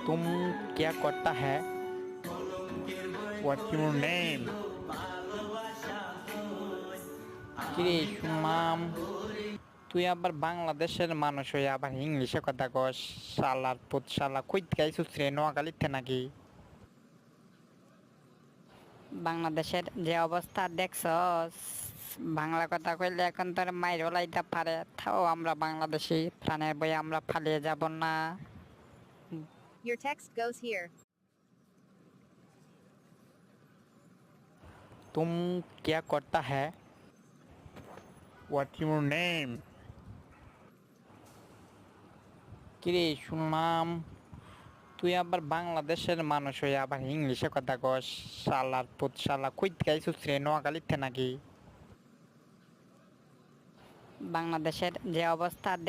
तुम क्या करता है? What's your name? কিরে সুনাম, তুই আবার বাংলাদেশের মানুষ হয়ে আবার ইংলিশে কথা কস। শালার পুত শালা, কই থেকে আইসুস রে? নোয়াখালীতে নাকি? বাংলাদেশের যে অবস্থা দেখছস, বাংলা কথা কইলে এখন তোর মাইর লাইতে পারে, তাও আমরা বাংলাদেশি, প্রাণের বই আমরা পালিয়ে যাব না। Your text goes here. तुम क्या करता है? What's your name? কিরে সুনাম, তুই আবার বাংলাদেশের মানুষ হয়ে আবার ইংলিশে কথা কস। শালার পুত শালা, কই থেকে আইসুস রে? নোয়াখালীতে নাকি? বাংলাদেশের যে অবস্থা